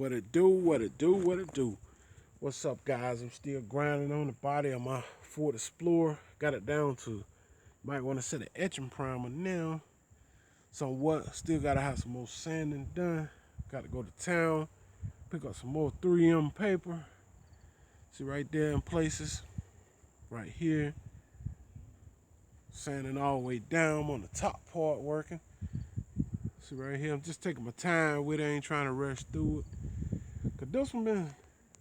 What it do, what it do, what it do. What's up, guys? I'm still grinding on the body of my Ford Explorer. Got it down to, might want to set an etching primer now. Somewhat, still got to have some more sanding done. Got to go to town, pick up some more 3M paper. See right there in places, right here. Sanding all the way down. I'm on the top part working. See right here, I'm just taking my time with it. I ain't trying to rush through it. Cause this one been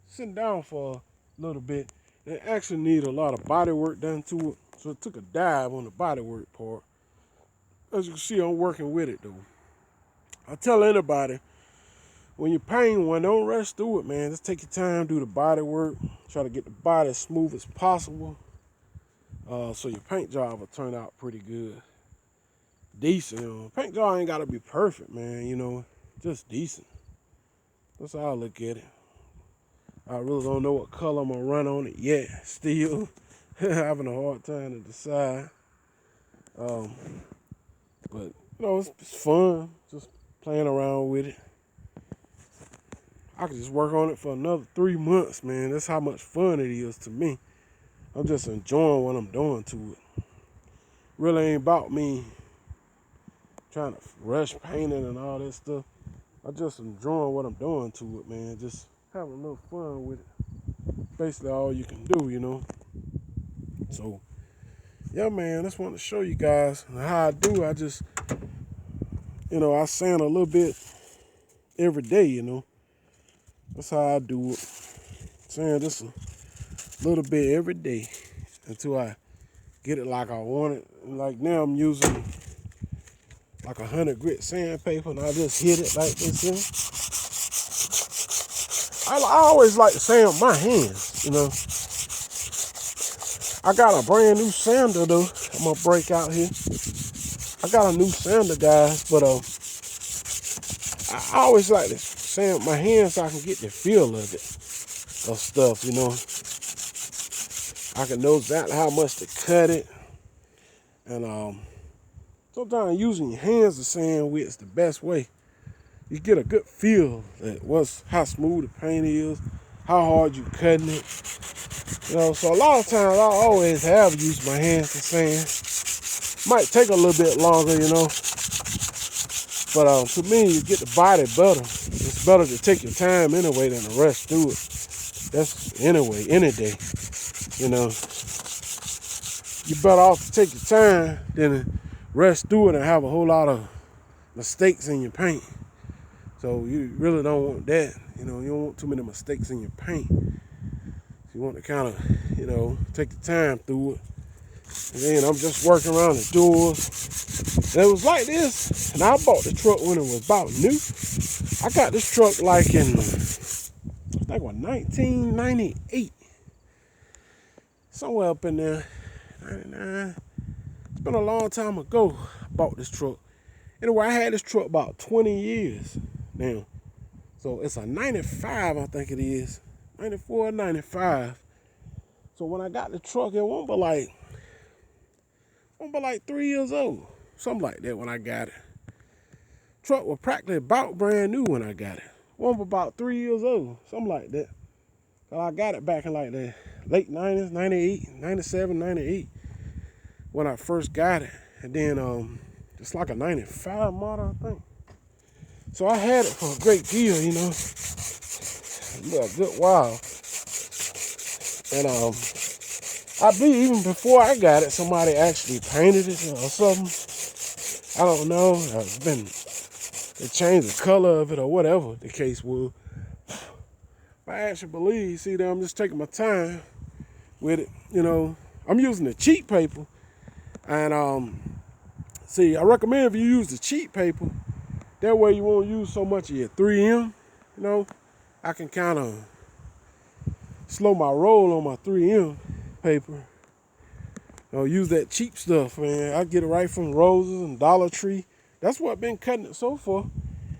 sitting down for a little bit. It actually need a lot of body work done to it. So it took a dive on the body work part. As you can see, I'm working with it though. I tell anybody, when you paint one, don't rush through it, man. Just take your time, do the body work. Try to get the body as smooth as possible. So your paint job will turn out pretty good. Decent, you know. Paint job ain't gotta be perfect, man, you know. Just decent. That's how I look at it. I really don't know what color I'm gonna run on it yet. Still having a hard time to decide. But you know, it's fun just playing around with it. I could just work on it for another 3 months, man. That's how much fun it is to me. I'm just enjoying what I'm doing to it. Really ain't about me trying to rush painting and all that stuff. I just enjoying what I'm doing to it, man. Just having a little fun with it. Basically all you can do, you know. So, yeah, man, just wanted to show you guys how I do. I just, you know, I sand a little bit every day, you know. That's how I do it. Sand just a little bit every day until I get it like I want it. Like now I'm using like 100 grit sandpaper and I just hit it like this here. I always like to sand with my hands, you know. I got a brand new sander though. I'm gonna break out here. I got a new sander, guys, but I always like to sand with my hands so I can get the feel of it, of stuff, you know. I can know exactly how much to cut it, and sometimes using your hands to sand with is the best way. You get a good feel at how smooth the paint is, how hard you cutting it. You know, so a lot of times I always have used my hands to sand. Might take a little bit longer, you know. But to me, you get the body better. It's better to take your time anyway than to rush through it. That's anyway, any day. You know, you're better off to take your time than to rush through it and have a whole lot of mistakes in your paint. So you really don't want that. You know, you don't want too many mistakes in your paint. You want to kind of, you know, take the time through it. And then I'm just working around the doors. And it was like this. And I bought the truck when it was about new. I got this truck like in, I think, 1998. Somewhere up in there, 99. It's been a long time ago I bought this truck. Anyway, I had this truck about 20 years now. So it's a 95, I think it is. 94 or 95. So when I got the truck, it wasn't but like 3 years old. Something like that when I got it. Truck was practically about brand new when I got it. Wasn't but about 3 years old. Something like that. So I got it back in like the late 90s, 98, 97, 98. When I first got it. And then it's like a 95 model, I think. So I had it for a great deal, you know. A good while. And I believe even before I got it, somebody actually painted it or something. I don't know. They changed the color of it or whatever the case was. I actually believe, see that I'm just taking my time with it, you know. I'm using the cheap paper. And see, I recommend if you use the cheap paper, that way you won't use so much of your 3M, you know. I can kind of slow my roll on my 3M paper. You know, use that cheap stuff, man. I get it right from Roses and Dollar Tree. That's what I've been cutting it so far.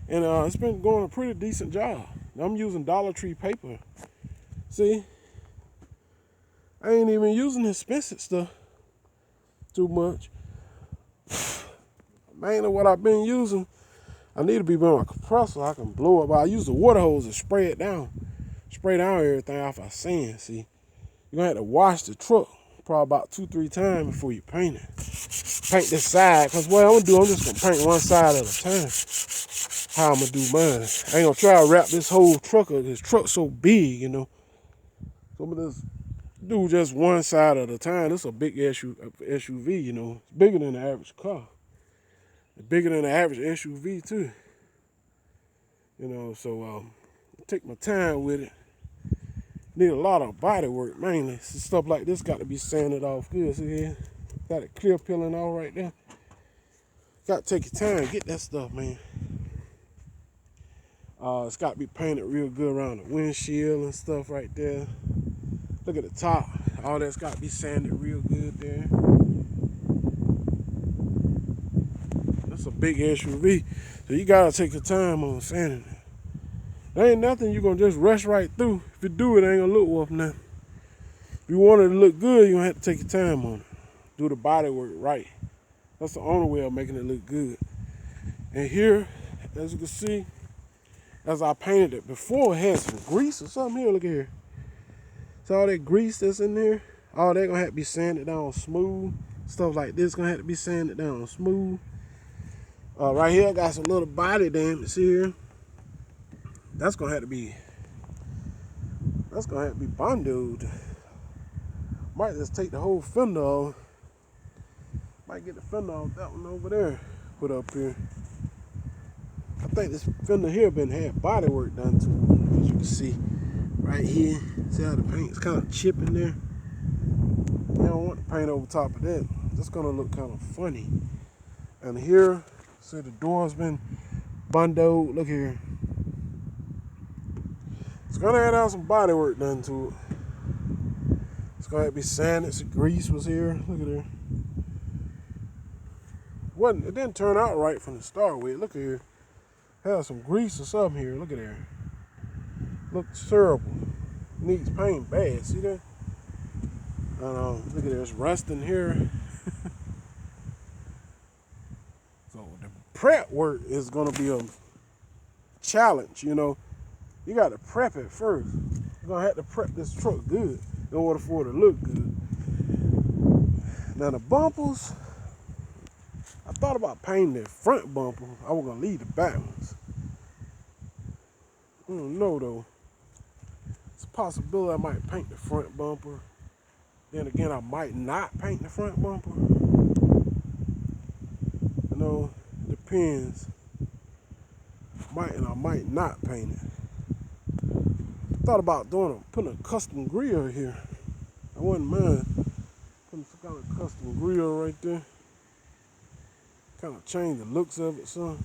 And it's been going a pretty decent job. I'm using Dollar Tree paper. See? I ain't even using expensive stuff too much. Mainly what I've been using I need to be with my compressor. I can blow it, but I use the water hose to spray it down. Spray down everything off our sand, see. You're going to have to wash the truck probably about 2-3 times before you paint it. Paint this side, because what I'm going to do, I'm just going to paint one side at a time. How I'm going to do mine. I ain't going to try to wrap this whole truck up. This truck's so big, you know. So I'm going to just do just one side at a time. This is a big SUV, you know. It's bigger than the average car. It's bigger than the average SUV, too. You know, so take my time with it. Need a lot of body work, mainly. Stuff like this got to be sanded off good. See here? Got it clear peeling off right there. Got to take your time. Get that stuff, man. It's got to be painted real good around the windshield and stuff right there. Look at the top. All that's got to be sanded real good there. That's a big SUV. So you got to take your time on sanding it. There ain't nothing you're going to just rush right through. If you do it, ain't going to look worth nothing. If you want it to look good, you're going to have to take your time on it. Do the body work right. That's the only way of making it look good. And here, as you can see, as I painted it before, it had some grease or something here. Look at here. See all that grease that's in there? All that going to have to be sanded down smooth. Stuff like this going to have to be sanded down smooth. Right here, I got some little body damage here. That's gonna have to be bonded. Might just take the whole fender off. Might get the fender off that one over there. Put up here. I think this fender here had body work done to it, as you can see. Right here. See how the paint's kind of chipping there? You don't want the paint over top of that. That's gonna look kind of funny. And here, see the door's been bundled. Look here. It's gonna have some body work done to it. It's gonna have to be sanded. Some grease was here. Look at there. It didn't turn out right from the start with. Look at here. Had some grease or something here. Look at there. Looks terrible. Needs paint bad. See that? Look at there. It's rusting here. So the prep work is gonna be a challenge, you know. You got to prep it first. You're going to have to prep this truck good in order for it to look good. Now the bumpers, I thought about painting the front bumper. I was going to leave the back ones. I don't know though. It's a possibility I might paint the front bumper. Then again, I might not paint the front bumper. You know, it depends. I might not paint it. Thought about putting a custom grill here. I wouldn't mind putting some kind of custom grill right there. Kind of change the looks of it some.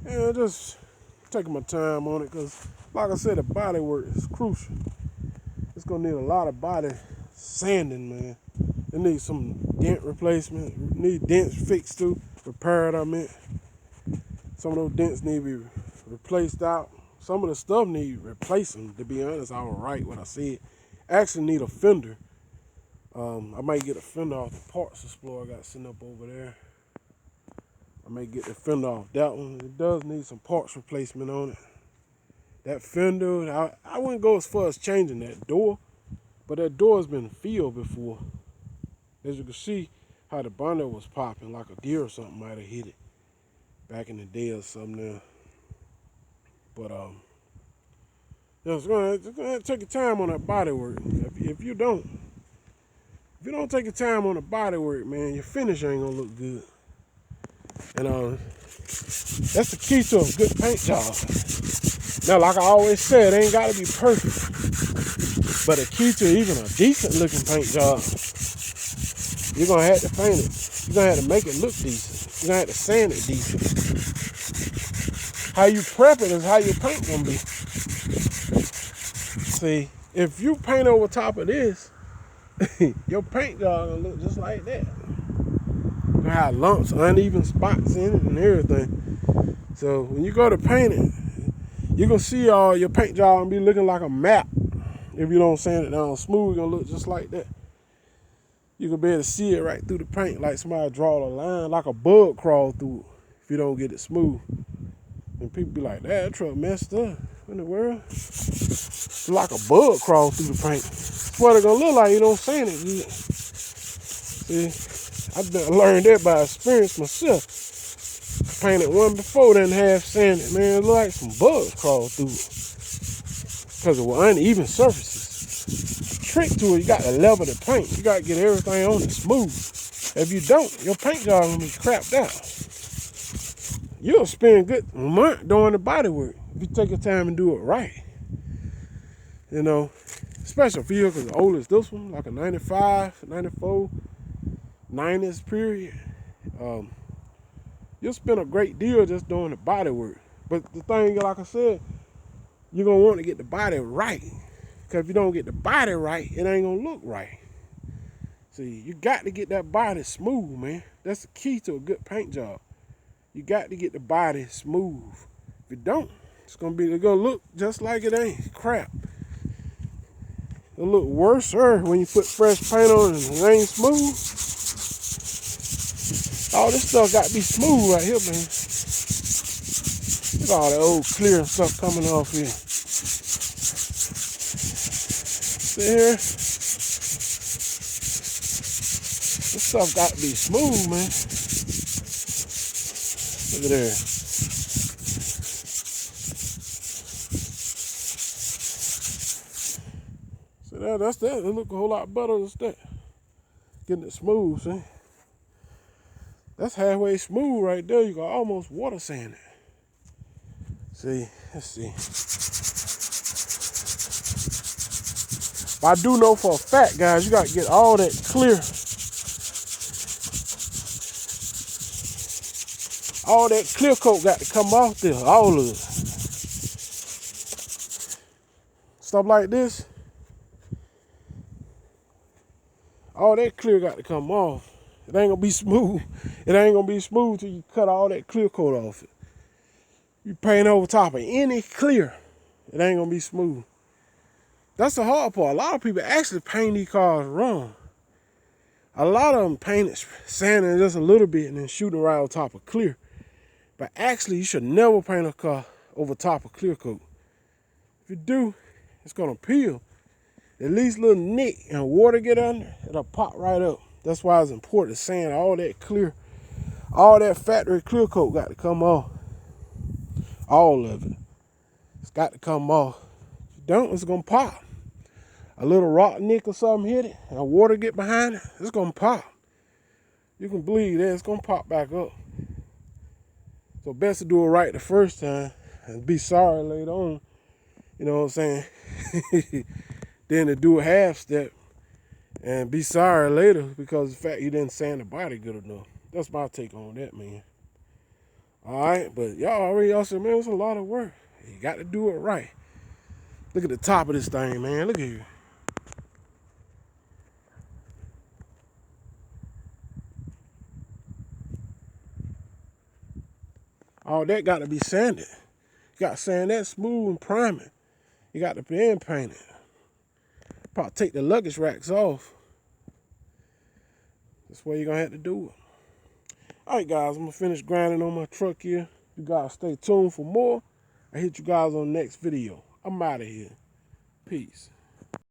Yeah, just taking my time on it because, like I said, the body work is crucial. It's gonna need a lot of body sanding, man. It needs some dent replacement. Need dents fixed too, repaired. I meant some of those dents need to be replaced out. Some of the stuff need replacing. To be honest, I was right what I said. Actually need a fender. I might get a fender off the parts explorer I got sitting up over there. I may get the fender off that one. It does need some parts replacement on it. That fender, I wouldn't go as far as changing that door, but that door has been filled before. As you can see how the bonnet was popping, like a deer or something might have hit it back in the day or something there. But yeah, it's gonna take your time on that body work. If you don't take your time on the body work, man, your finish ain't gonna look good. And that's the key to a good paint job. Now, like I always said, it ain't gotta be perfect. But the key to even a decent looking paint job, you're gonna have to paint it. You're gonna have to make it look decent. You're gonna have to sand it decent. How you prep it is how your paint gonna be. See, if you paint over top of this, your paint job gonna look just like that. You gonna have lumps, uneven spots in it and everything. So when you go to paint it, you're gonna see all your paint job gonna be looking like a map. If you don't sand it down smooth, it's gonna look just like that. You can be able to see it right through the paint, like somebody draw a line, like a bug crawl through it if you don't get it smooth. And people be like, that truck messed up. In the world? It's like a bug crawl through the paint. That's what it gonna look like. You don't sand it good. See, I've learned that by experience myself. Painted one before, then half sanded. Man, it look like some bugs crawl through it because of uneven surfaces. The trick to it, you got to level the paint. You got to get everything on it smooth. If you don't, your paint job gonna be crapped out. You'll spend a good month doing the body work if you take your time and do it right. You know, especially for you, because the oldest this one, like a 95, 94, 90s period. You'll spend a great deal just doing the body work. But the thing, like I said, you're going to want to get the body right. Because if you don't get the body right, it ain't going to look right. See, you got to get that body smooth, man. That's the key to a good paint job. You got to get the body smooth. If you don't, it's going to look just like it ain't. Crap. It'll look worse when you put fresh paint on and it ain't smooth. All this stuff got to be smooth right here, man. Look at all that old clear stuff coming off here. See here? This stuff got to be smooth, man. Look at there. See that? That's that. It look a whole lot better than that. Getting it smooth, see? That's halfway smooth right there. You can almost water sand it. See, let's see. But I do know for a fact, guys, you got to get all that clear. All that clear coat got to come off there, all of it. Stuff like this. All that clear got to come off. It ain't gonna be smooth. It ain't gonna be smooth till you cut all that clear coat off it. You paint over top of any clear, it ain't gonna be smooth. That's the hard part. A lot of people actually paint these cars wrong. A lot of them paint it sanding just a little bit and then shooting right on top of clear. But actually, you should never paint a car over top of clear coat. If you do, it's gonna peel. At least a little nick and water get under, it'll pop right up. That's why it's important to sand all that clear, all that factory clear coat got to come off. All of it. It's got to come off. If you don't, it's going to pop. A little rock nick or something hit it, and water get behind it, it's going to pop. You can believe that, it's going to pop back up. So best to do it right the first time and be sorry later on. You know what I'm saying? Then to do a half step and be sorry later because of the fact you didn't sand the body good enough. That's my take on that, man. All right, but y'all said, man, it's a lot of work. You got to do it right. Look at the top of this thing, man. Look at here. All that got to be sanded. You got to sand that smooth and prime it. You got to pan paint it. Probably take the luggage racks off. That's where you're going to have to do it. All right, guys, I'm going to finish grinding on my truck here. You guys stay tuned for more. I'll hit you guys on the next video. I'm out of here. Peace.